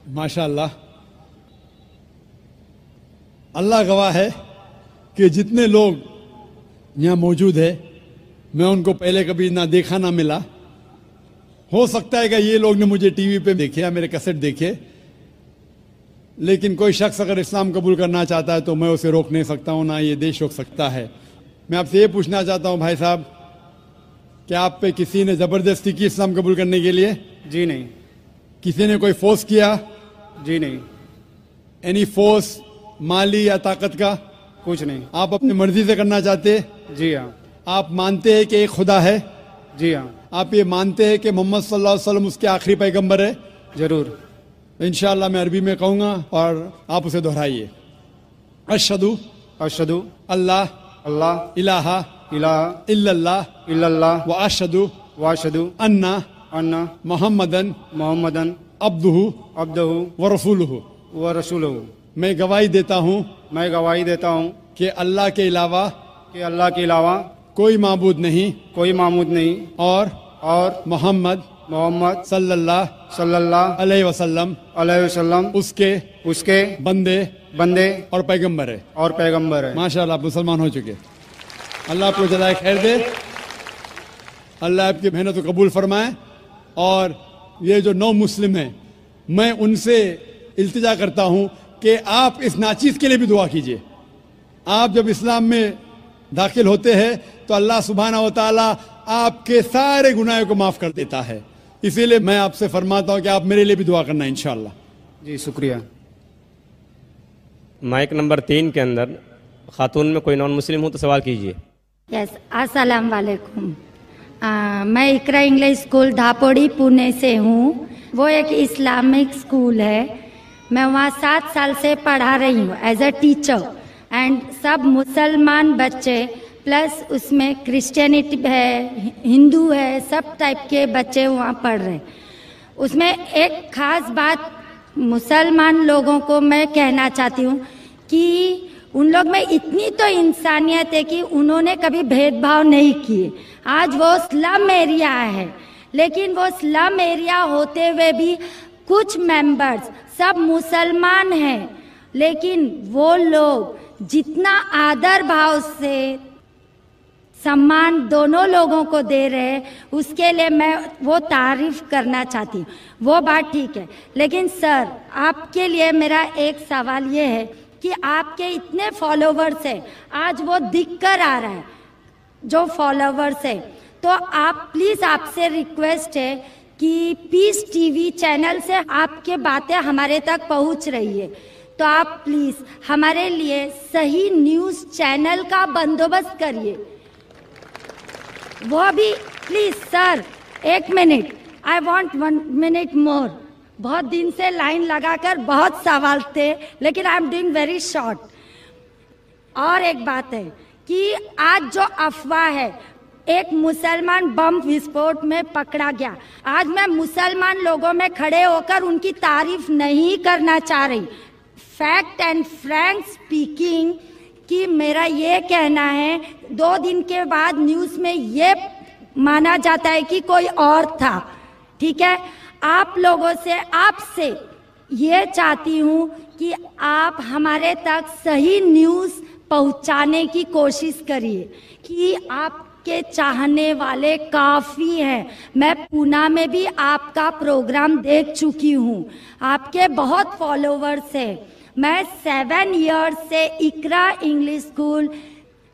माशाअल्लाह, अल्लाह गवाह है कि जितने लोग यहाँ मौजूद है मैं उनको पहले कभी ना देखा ना मिला। हो सकता है कि ये लोग ने मुझे टीवी पे देखे या मेरे कैसेट देखे, लेकिन कोई शख्स अगर इस्लाम कबूल करना चाहता है तो मैं उसे रोक नहीं सकता हूँ, ना ये देश रोक सकता है। मैं आपसे ये पूछना चाहता हूँ भाई साहब, क्या आप पे किसी ने ज़बरदस्ती की इस्लाम कबूल करने के लिए? जी नहीं। किसी ने कोई फोर्स किया? जी नहीं। एनी फोर्स माली या ताकत का? कुछ नहीं। आप अपनी मर्जी से करना चाहते? जी हाँ। आप मानते हैं कि एक खुदा है? जी हाँ। आप ये मानते हैं कि मोहम्मद सल्लल्लाहु अलैहि वसल्लम उसके आखिरी पैगंबर है? जरूर। इंशाअल्लाह मैं अरबी में कहूँगा और आप उसे दोहराइए। अशहदु अशहदु अल्लाह अल्लाह इलाहा इलाहा इल्लल्लाह इल्लल्लाह व अशहदु वाशहदु अन्ना अन्ना मोहम्मदन मोहम्मदन अब्दुहु अब्दुहु व रसूलुहु। व रसूलुहु। मैं गवाही देता हूँ मैं गवाही देता हूँ कि अल्लाह के अलावा कि अल्लाह के अलावा कोई माबूद नहीं कोई माबूद नहीं और मोहम्मद मोहम्मद सल्लल्लाहु अलैहि वसल्लम उसके बंदे और पैगंबर है। माशाअल्लाह, आप मुसलमान हो चुके। अल्लाह आपको जज़ाए खैर दे, अल्लाह आपकी मेहनत को कबूल फरमाए। और ये जो नौ मुस्लिम हैं, मैं उनसे इल्तिजा करता हूँ कि आप इस नाचीज़ के लिए भी दुआ कीजिए। आप जब इस्लाम में दाखिल होते हैं तो अल्लाह सुब्हानहू व तआला आपके सारे गुनाहों को माफ़ कर देता है। इसीलिए मैं आपसे फरमाता हूँ कि आप मेरे लिए भी दुआ करना इंशाअल्लाह। जी शुक्रिया। माइक नंबर 3 के अंदर खातून में कोई नॉन मुस्लिम हो तो सवाल कीजिए। यस, अस्सलाम वालेकुम। मैं इकरा इंग्लिश स्कूल धापोड़ी पुणे से हूँ। वो एक इस्लामिक स्कूल है। मैं वहाँ 7 साल से पढ़ा रही हूँ एज अ टीचर। एंड सब मुसलमान बच्चे प्लस उसमें क्रिश्चियनिटी है, हिंदू है, सब टाइप के बच्चे वहाँ पढ़ रहे हैं। उसमें एक खास बात मुसलमान लोगों को मैं कहना चाहती हूँ कि उन लोग में इतनी तो इंसानियत है कि उन्होंने कभी भेदभाव नहीं किए। आज वो स्लम एरिया है, लेकिन वो स्लम एरिया होते हुए भी कुछ मेंबर्स सब मुसलमान हैं, लेकिन वो लोग जितना आदर भाव से सम्मान दोनों लोगों को दे रहे हैं, उसके लिए मैं वो तारीफ करना चाहती हूँ। वो बात ठीक है, लेकिन सर आपके लिए मेरा एक सवाल ये है कि आपके इतने फॉलोवर्स हैं, आज वो दिख कर आ रहा है जो फॉलोवर्स है, तो आप प्लीज़ आपसे रिक्वेस्ट है कि पीस टीवी चैनल से आपके बातें हमारे तक पहुँच रही है, तो आप प्लीज़ हमारे लिए सही न्यूज़ चैनल का बंदोबस्त करिए। वो भी please sir, 1 minute, I want 1 minute मोर। बहुत दिन से लाइन लगाकर बहुत सवाल थे, लेकिन I am doing very short. और एक बात है कि आज जो अफवाह है, एक मुसलमान बम विस्फोट में पकड़ा गया। आज मैं मुसलमान लोगों में खड़े होकर उनकी तारीफ नहीं करना चाह रही। फैक्ट एंड फ्रैंक स्पीकिंग कि मेरा ये कहना है, 2 दिन के बाद न्यूज़ में ये माना जाता है कि कोई और था। ठीक है, आप लोगों से, आपसे ये चाहती हूँ कि आप हमारे तक सही न्यूज़ पहुँचाने की कोशिश करिए कि आपके चाहने वाले काफ़ी हैं। मैं पूना में भी आपका प्रोग्राम देख चुकी हूँ, आपके बहुत फॉलोवर्स हैं। मैं 7 इयर्स से इकरा इंग्लिश स्कूल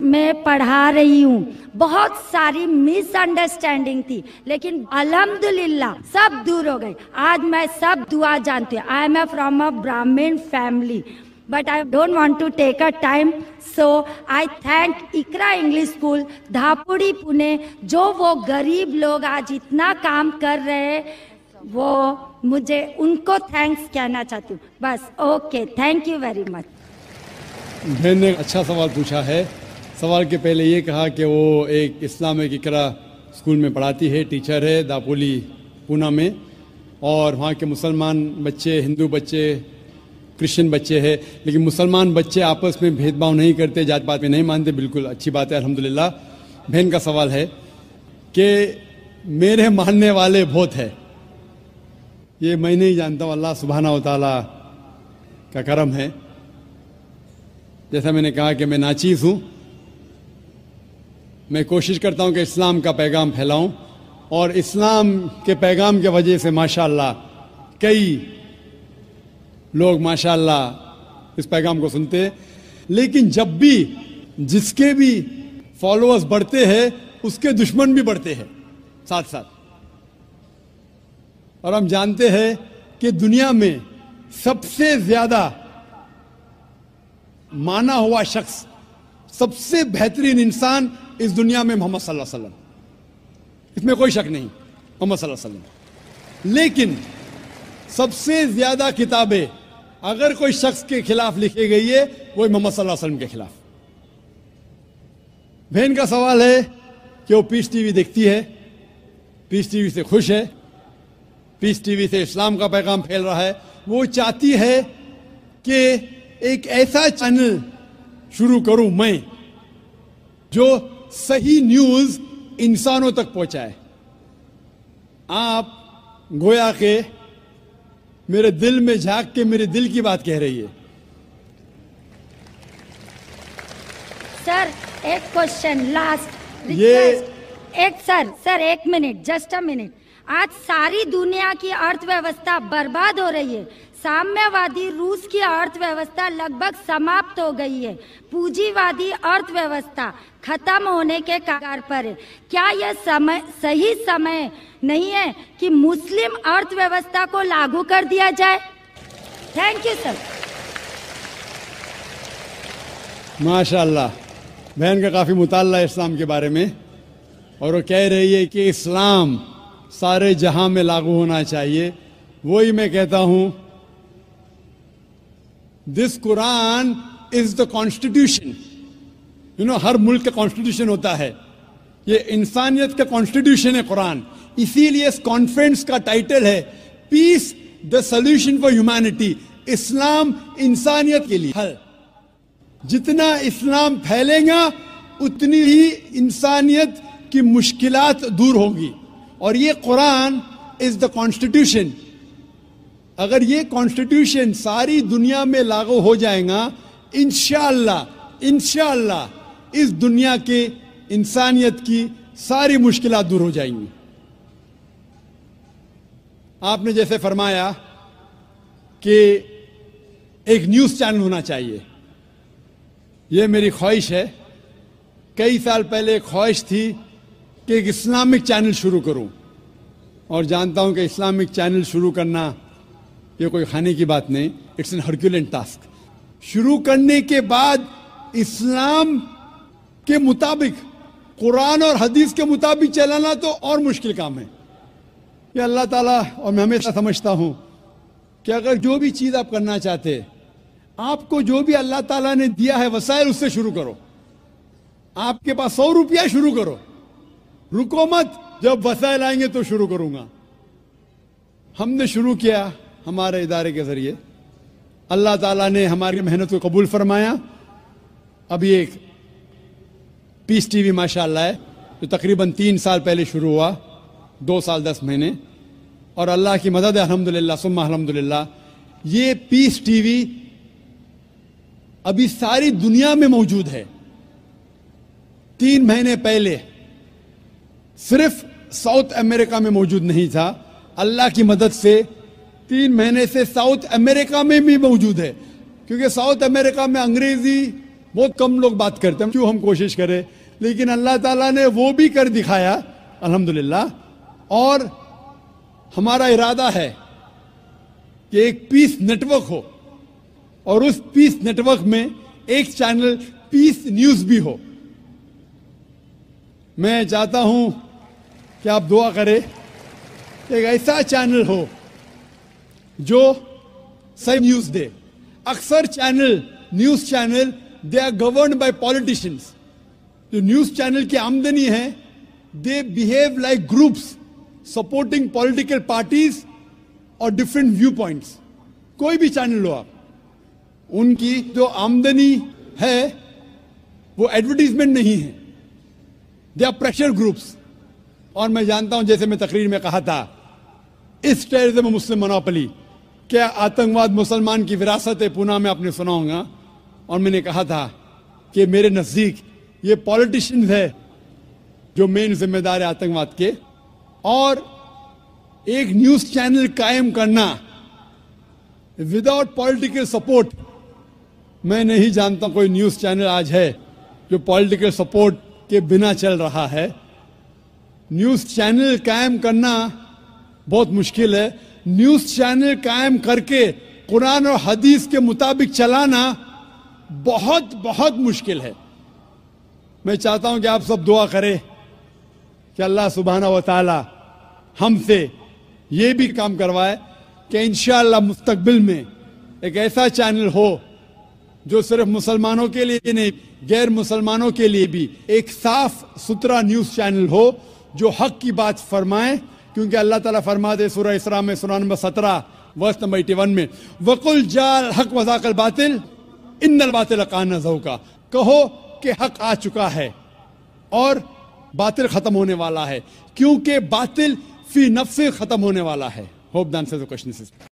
में पढ़ा रही हूँ। बहुत सारी मिसअंडरस्टैंडिंग थी, लेकिन अल्हम्दुलिल्लाह सब दूर हो गई। आज मैं सब दुआ जानती हूँ। I am from a Brahmin family, but I don't want to take a time, so I thank Iqra English school Dhapudi Pune, जो वो गरीब लोग आज इतना काम कर रहे हैं, वो मुझे उनको थैंक्स कहना चाहती हूँ बस। Okay, thank you very much. बहन ने अच्छा सवाल पूछा है। सवाल के पहले ये कहा कि वो एक इस्लामिक इकरा स्कूल में पढ़ाती है, टीचर है दापोली पूना में, और वहाँ के मुसलमान बच्चे, हिंदू बच्चे, क्रिश्चियन बच्चे हैं, लेकिन मुसलमान बच्चे आपस में भेदभाव नहीं करते, जात पात में नहीं मानते। बिल्कुल अच्छी बात है, अल्हम्दुलिल्लाह। बहन का सवाल है कि मेरे मानने वाले बहुत है, یہ میں نہیں جانتا ہوں، اللہ سبحانہ و تعالیٰ کا کرم ہے. جیسا میں نے کہا کہ میں ناچیز ہوں، میں کوشش کرتا ہوں کہ اسلام کا پیغام پھیلاؤں، اور اسلام کے پیغام کی وجہ سے ماشاءاللہ کئی لوگ ماشاءاللہ اس پیغام کو سنتے ہیں. لیکن جب بھی جس کے بھی فالوورز بڑھتے ہیں اس کے دشمن بھی بڑھتے ہیں ساتھ ساتھ. اور ہم جانتے ہیں کہ دنیا میں سب سے زیادہ مانا ہوا شخص، سب سے بہترین انسان اس دنیا میں محمد صلی اللہ علیہ وسلم، اس میں کوئی شک نہیں، محمد صلی اللہ علیہ وسلم. لیکن سب سے زیادہ کتابیں اگر کوئی شخص کے خلاف لکھی گئی ہے وہ محمد صلی اللہ علیہ وسلم کے خلاف. بہن کا سوال ہے کہ وہ پیس ٹی وی دیکھتی ہے، پیس ٹی وی سے خوش ہے، پیس ٹی وی سے اسلام کا پیغام پھیل رہا ہے. وہ چاہتی ہے کہ ایک ایسا چینل شروع کروں میں جو صحیح نیوز انسانوں تک پہنچائے. آپ گویا کہ میرے دل میں جھانک کے میرے دل کی بات کہہ رہی ہے. سر ایک کوشچن لاسٹ. سر ایک منٹ، جسٹ اے منٹ. آج ساری دنیا کی ارتھ ویوستھا برباد ہو رہی ہے. سامیہ وادی روس کی ارتھ ویوستھا لگ بھگ سماپت ہو گئی ہے. پونجی وادی ارتھ ویوستھا ختم ہونے کے کگار پر ہے. کیا یہ صحیح سمے نہیں ہے کہ مسلم ارتھ ویوستھا کو لاگو کر دیا جائے؟ Thank you sir. ماشاءاللہ بہن کا کافی مطالعہ ہے اسلام کے بارے میں، اور وہ کہہ رہی ہے کہ اسلام سارے جہاں میں لاگو ہونا چاہیے. وہی میں کہتا ہوں، دس قرآن از دا کانسٹیٹیوشن. ہر ملک کا کانسٹیٹیوشن ہوتا ہے، یہ انسانیت کا کانسٹیٹیوشن ہے قرآن. اسی لیے اس کانفرنس کا ٹائٹل ہے پیس دا سولوشن فار ہیومینٹی. اسلام انسانیت کے لیے حل. جتنا اسلام پھیلے گا اتنی ہی انسانیت کی مشکلات دور ہوگی. اور یہ قرآن از دا کانسٹیٹیوشن. اگر یہ کانسٹیٹیوشن ساری دنیا میں لاگو ہو جائے گا، انشاءاللہ اس دنیا کے انسانیت کی ساری مشکلات دور ہو جائیں گی. آپ نے جیسے فرمایا کہ ایک نیوز چینل ہونا چاہیے، یہ میری خواہش ہے. کئی سال پہلے ایک خواہش تھی کہ ایک اسلامک چینل شروع کروں، اور جانتا ہوں کہ اسلامک چینل شروع کرنا یہ کوئی کھانے کی بات نہیں، اٹس این ہرکیولین ٹاسک. شروع کرنے کے بعد اسلام کے مطابق، قرآن اور حدیث کے مطابق چلانا تو اور مشکل کام ہے. یہ اللہ تعالیٰ، اور میں ہمیشہ سمجھتا ہوں کہ اگر جو بھی چیز آپ کرنا چاہتے، آپ کو جو بھی اللہ تعالیٰ نے دیا ہے وسائل، اس سے شروع کرو. آپ کے پاس 100 روپیہ، شروع کرو، رکو مت. جب وسائل آئیں گے تو شروع کروں گا. ہم نے شروع کیا ہمارے ادارے کے ذریعے، اللہ تعالیٰ نے ہماری محنت کو قبول فرمایا. اب یہ پیس ٹی وی ماشاءاللہ ہے جو تقریباً 3 سال پہلے شروع ہوا، 2 سال 10 مہینے، اور اللہ کی مدد ہے الحمدللہ ثم الحمدللہ. یہ پیس ٹی وی ابھی ساری دنیا میں موجود ہے. 3 مہینے پہلے صرف ساؤتھ امریکہ میں موجود نہیں تھا. اللہ کی مدد سے 3 مہینے سے ساؤتھ امریکہ میں بھی موجود ہے. کیونکہ ساؤتھ امریکہ میں انگریزی بہت کم لوگ بات کرتے ہیں، کیوں ہم کوشش کریں، لیکن اللہ تعالیٰ نے وہ بھی کر دکھایا الحمدللہ. اور ہمارا ارادہ ہے کہ ایک پیس نیٹ ورک ہو، اور اس پیس نیٹ ورک میں ایک چینل پیس نیوز بھی ہو. میں چاہتا ہوں کہ آپ دعا کریں، ایک ایسا چینل ہو جو صحیح نیوز دے. اکثر news channel they are governed by politicians. جو نیوز چینل کی آمدنی ہے، they behave like groups supporting political parties اور ڈفرینٹ ویو پوائنٹس. کوئی بھی چینل لو آپ، ان کی جو آمدنی ہے وہ ایڈورٹیزمنٹ نہیں ہے، دے آر پریشر گروپس. اور میں جانتا ہوں، جیسے میں تقریر میں کہا تھا इस टेररिज्म मुस्लिम मोनोपोली, क्या आतंकवाद मुसलमान की विरासत है? पूना में आपने सुना होगा, और मैंने कहा था कि मेरे नज़दीक ये पॉलिटिशियंस है जो मेन जिम्मेदार है आतंकवाद के, और एक न्यूज़ चैनल कायम करना विदाउट पॉलिटिकल सपोर्ट, मैं नहीं जानता कोई न्यूज़ चैनल आज है जो पॉलिटिकल सपोर्ट के बिना चल रहा है। न्यूज़ चैनल कायम करना बहुत मुश्किल है। न्यूज़ चैनल कायम करके कुरान और हदीस के मुताबिक चलाना बहुत बहुत मुश्किल है। मैं चाहता हूं कि आप सब दुआ करें कि अल्लाह सुब्हाना व तआला हमसे ये भी काम करवाए कि इंशाअल्लाह मुस्तकबिल में एक ऐसा चैनल हो जो सिर्फ मुसलमानों के लिए नहीं, गैर मुसलमानों के लिए भी एक साफ सुथरा न्यूज़ चैनल हो जो हक की बात फरमाए। क्योंकि अल्लाह ताला फरमाते सूरह इसरा में सूरह नंबर 17 वर्स नंबर 81 में, वकुल जाल हक वज़ाकल बातिल इन्नल बातिल कान ज़हूका, कहो कि हक आ चुका है और बातिल खत्म होने वाला है, क्योंकि बातिल फी नफ्से खत्म होने वाला है। Hope the answer the question is